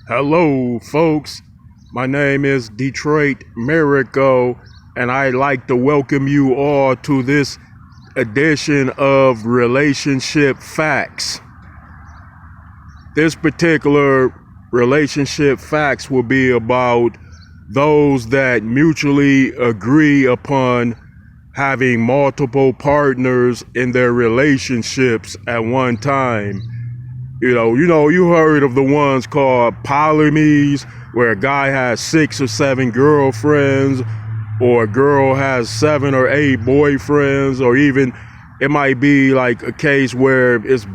Hello, folks. My name is Detroit Miracle, and I'd like to welcome you all to this edition of Relationship Facts. This particular relationship facts will be about those that mutually agree upon having multiple partners in their relationships at one time. You heard of the ones called polygamy, where a guy has 6 or 7 girlfriends, or a girl has 7 or 8 boyfriends, or even it might be like a case where it's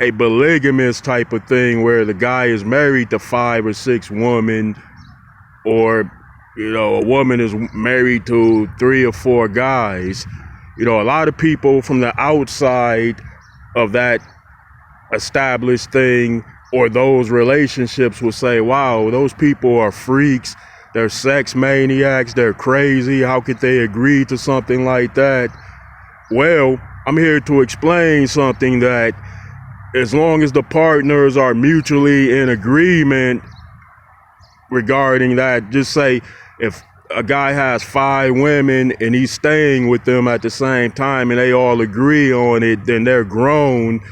a polygamous type of thing where the guy is married to 5 or 6 women, or a woman is married to 3 or 4 guys. A lot of people from the outside of that established thing or those relationships will say, wow, those people are freaks, they're sex maniacs, they're crazy, how could they agree to something like that? Well, I'm here to explain something that as long as the partners are mutually in agreement regarding that, just say if a guy has 5 women and he's staying with them at the same time and they all agree on it, then they're grown.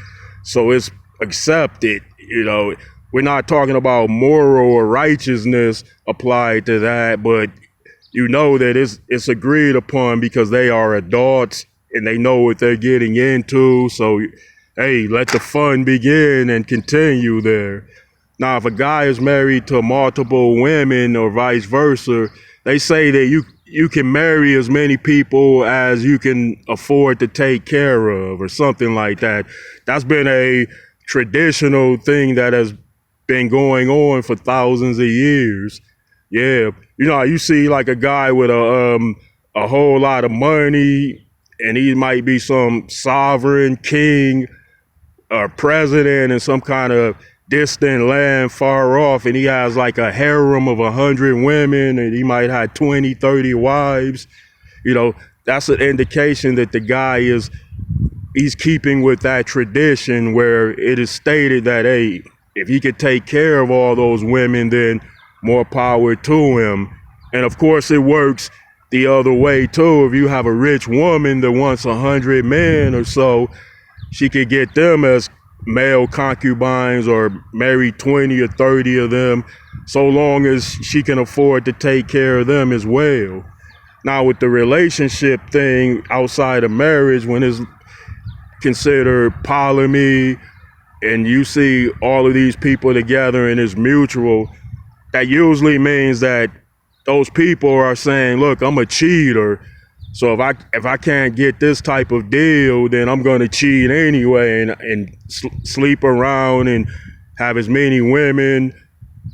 So it's accepted. We're not talking about moral or righteousness applied to that, but that it's agreed upon because they are adults and they know what they're getting into. So, hey, let the fun begin and continue there. Now, if a guy is married to multiple women or vice versa, they say that you can marry as many people as you can afford to take care of or something like that. That's been a traditional thing that has been going on for thousands of years. Yeah. You see like a guy with a whole lot of money and he might be some sovereign king or president in some kind of distant land far off, and he has like a harem of 100 women and he might have 20, 30 wives. That's an indication that the guy he's keeping with that tradition where it is stated that, hey, if he could take care of all those women, then more power to him. And of course it works the other way too. If you have a rich woman that wants 100 men or so, she could get them as male concubines or marry 20 or 30 of them, so long as she can afford to take care of them as well. Now with the relationship thing outside of marriage, when it's considered polygamy and you see all of these people together and it's mutual, that usually means that those people are saying, look, I'm a cheater. So if I can't get this type of deal, then I'm going to cheat anyway and sleep around and have as many women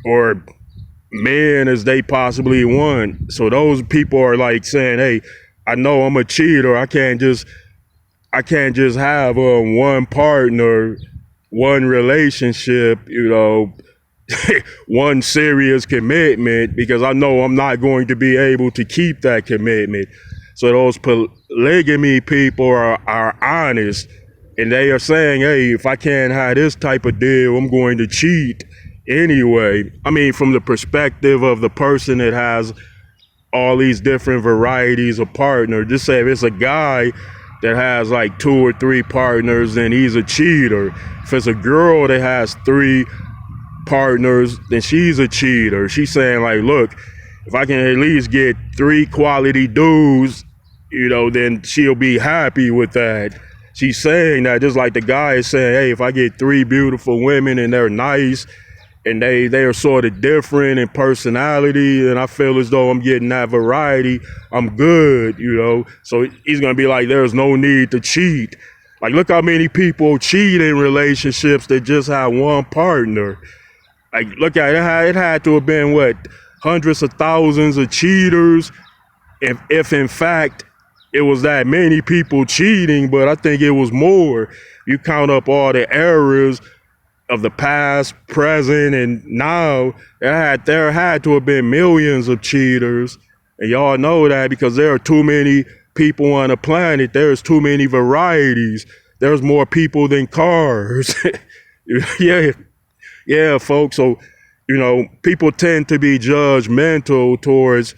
or men as they possibly want. So those people are like saying, hey, I know I'm a cheater. I can't just have one partner, one relationship, one serious commitment, because I know I'm not going to be able to keep that commitment. So those polygamy people are honest, and they are saying, hey, if I can't have this type of deal, I'm going to cheat anyway. I mean, from the perspective of the person that has all these different varieties of partner, just say if it's a guy that has like 2 or 3 partners, then he's a cheater. If it's a girl that has 3 partners, then she's a cheater. She's saying like, look, if I can at least get 3 quality dudes, then she'll be happy with that. She's saying that just like the guy is saying, hey, if I get 3 beautiful women and they're nice and they are sort of different in personality and I feel as though I'm getting that variety, I'm good, So he's going to be like, there's no need to cheat. Like, look how many people cheat in relationships that just have one partner. Like, look at it, it had to have been what? Hundreds of thousands of cheaters, if in fact it was that many people cheating, but I think it was more. You count up all the errors of the past, present, and now, there had to have been millions of cheaters, and y'all know that because there are too many people on the planet. There's too many varieties. There's more people than cars. Yeah, folks. So people tend to be judgmental towards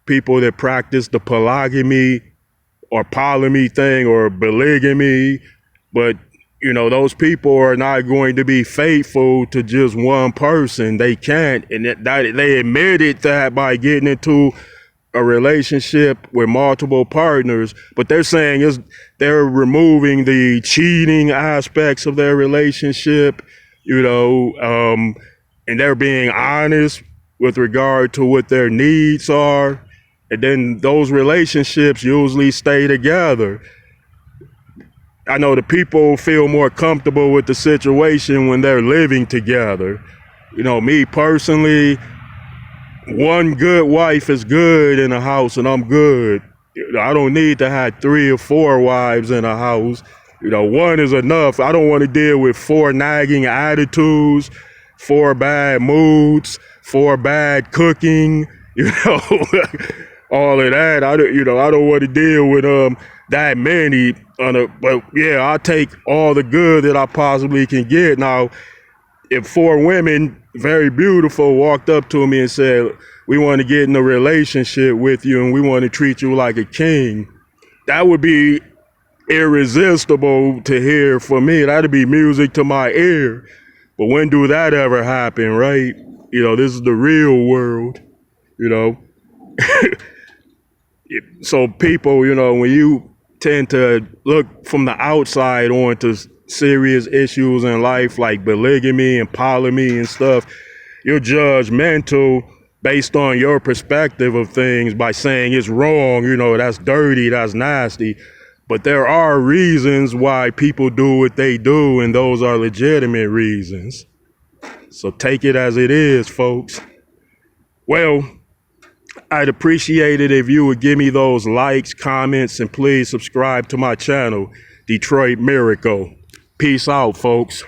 people that practice the polygamy or polygamy thing or polygamy, but those people are not going to be faithful to just one person. They can't, and they admitted that by getting into a relationship with multiple partners, but they're saying they're removing the cheating aspects of their relationship, and they're being honest with regard to what their needs are, and then those relationships usually stay together. I know the people feel more comfortable with the situation when they're living together. Me personally, one good wife is good in a house and I'm good. I don't need to have 3 or 4 wives in a house. One is enough. I don't want to deal with 4 nagging attitudes, 4 bad moods, 4 bad cooking, all of that. I don't want to deal with that many. But yeah, I'll take all the good that I possibly can get. Now, if 4 women, very beautiful, walked up to me and said, "We want to get in a relationship with you and we want to treat you like a king," that would be irresistible to hear for me. That'd be music to my ear. But when do that ever happen, right? This is the real world, So people, when you tend to look from the outside onto serious issues in life like polygamy and polygamy and stuff, you're judgmental based on your perspective of things by saying it's wrong, that's dirty, that's nasty. But there are reasons why people do what they do, and those are legitimate reasons. So take it as it is, folks. Well, I'd appreciate it if you would give me those likes, comments, and please subscribe to my channel, Detroit Miracle. Peace out, folks.